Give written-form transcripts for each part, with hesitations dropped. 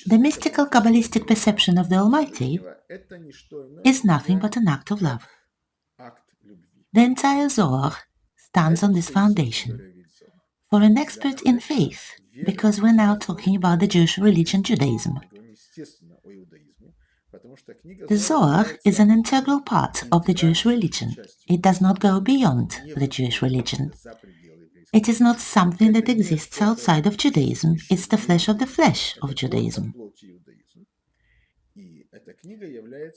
The mystical Kabbalistic perception of the Almighty is nothing but an act of love. The entire Zohar stands on this foundation. For an expert in faith, because we're now talking about the Jewish religion, Judaism, the Zohar is an integral part of the Jewish religion. It does not go beyond the Jewish religion. It is not something that exists outside of Judaism. It's the flesh of Judaism.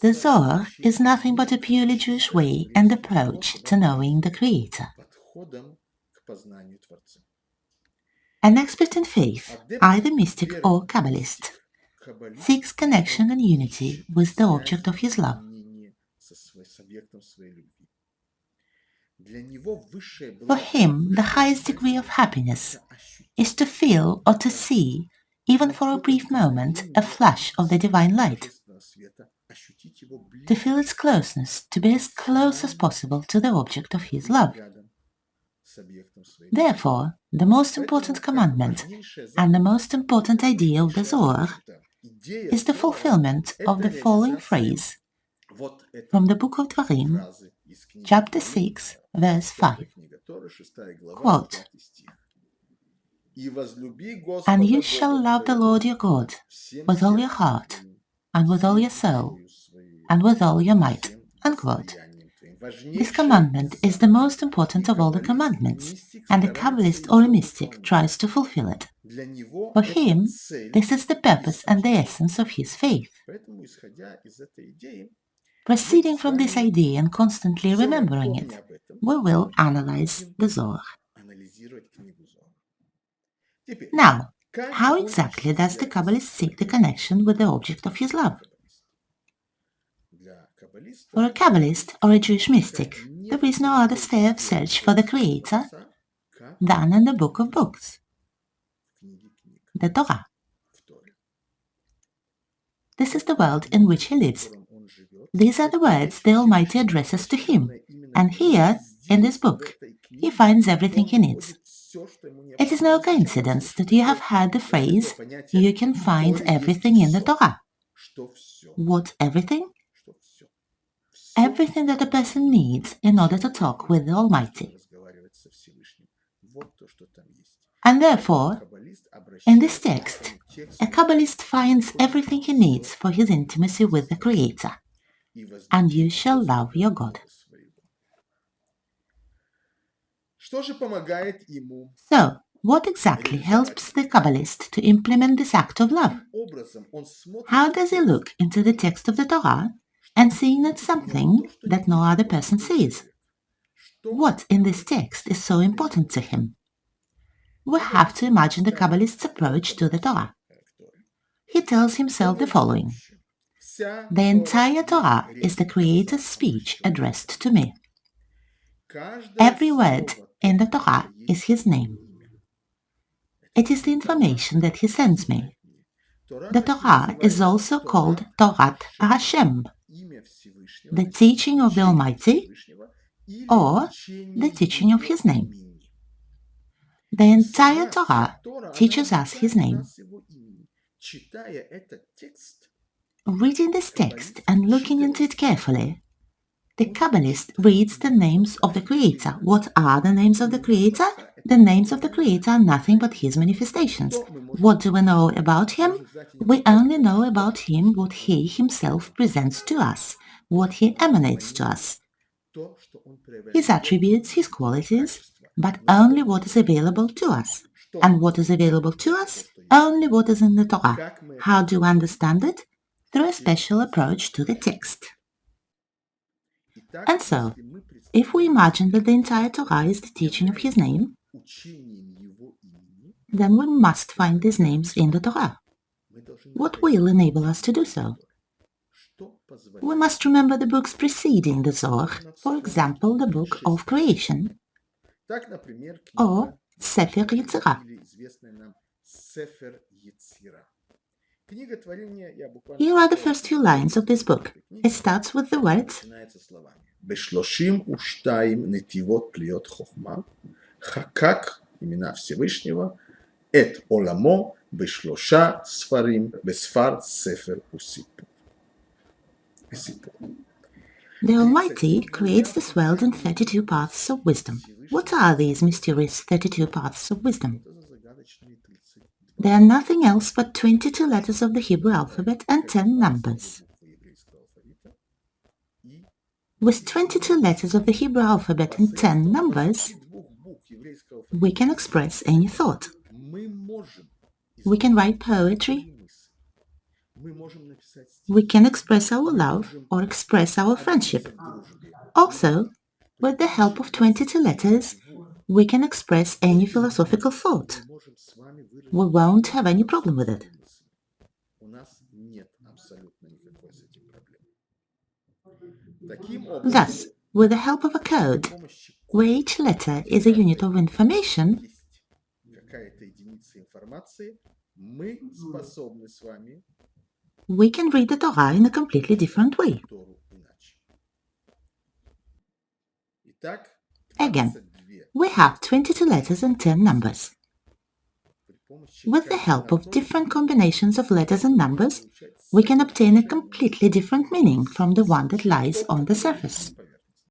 The Zohar is nothing but a purely Jewish way and approach to knowing the Creator. An expert in faith, either mystic or Kabbalist, seeks connection and unity with the object of his love. For him, the highest degree of happiness is to feel or to see, even for a brief moment, a flash of the divine light, to feel its closeness, to be as close as possible to the object of his love. Therefore, the most important commandment and the most important idea of the Zohar is the fulfillment of the following phrase from the book of Dvarim, chapter 6, verse 5. Quote, "And you shall love the Lord your God with all your heart, and with all your soul, and with all your might." Unquote. This commandment is the most important of all the commandments, and a Kabbalist or a mystic tries to fulfill it. For him, this is the purpose and the essence of his faith. Proceeding from this idea and constantly remembering it, we will analyze the Zohar. Now, how exactly does the Kabbalist seek the connection with the object of his love? For a Kabbalist or a Jewish mystic, there is no other sphere of search for the Creator than in the Book of Books, the Torah. This is the world in which he lives. These are the words the Almighty addresses to him, and here, in this book, he finds everything he needs. It is no coincidence that you have heard the phrase, "You can find everything in the Torah." What everything? Everything that a person needs in order to talk with the Almighty. And therefore, in this text, a Kabbalist finds everything he needs for his intimacy with the Creator. And you shall love your God. So, what exactly helps the Kabbalist to implement this act of love? How does he look into the text of the Torah and see in it something that no other person sees? What in this text is so important to him? We have to imagine the Kabbalist's approach to the Torah. He tells himself the following: the entire Torah is the Creator's speech addressed to me. Every word in the Torah is His name. It is the information that He sends me. The Torah is also called Torat Hashem, the teaching of the Almighty, or the teaching of His name. The entire Torah teaches us His name. Reading this text and looking into it carefully, the Kabbalist reads the names of the Creator. What are the names of the Creator? The names of the Creator are nothing but His manifestations. What do we know about Him? We only know about Him what He Himself presents to us, what He emanates to us. His attributes, His qualities, but only what is available to us. And what is available to us? Only what is in the Torah. How do we understand it? Through a special approach to the text. And so, if we imagine that the entire Torah is the teaching of His name, then we must find these names in the Torah. What will enable us to do so? We must remember the books preceding the Zohar, for example, the book of creation, or Sefer Yetzirah. Here are the first few lines of this book. It starts with the words, ב-32 נתיבות פליות חוכמה, חקק ימינה всевышнего את עולמו בשלושה ספרים, בספר ספר וסיפור. The Almighty creates this world in 32 paths of wisdom. What are these mysterious 32 paths of wisdom? They are nothing else but 22 letters of the Hebrew alphabet and 10 numbers. With 22 letters of the Hebrew alphabet and 10 numbers, we can express any thought. We can write poetry. We can express our love or express our friendship. Also, with the help of 22 letters, we can express any philosophical thought. We won't have any problem with it. Thus, with the help of a code, where each letter is a unit of information, we can read the Torah in a completely different way. Again, we have 22 letters and 10 numbers. With the help of different combinations of letters and numbers, we can obtain a completely different meaning from the one that lies on the surface.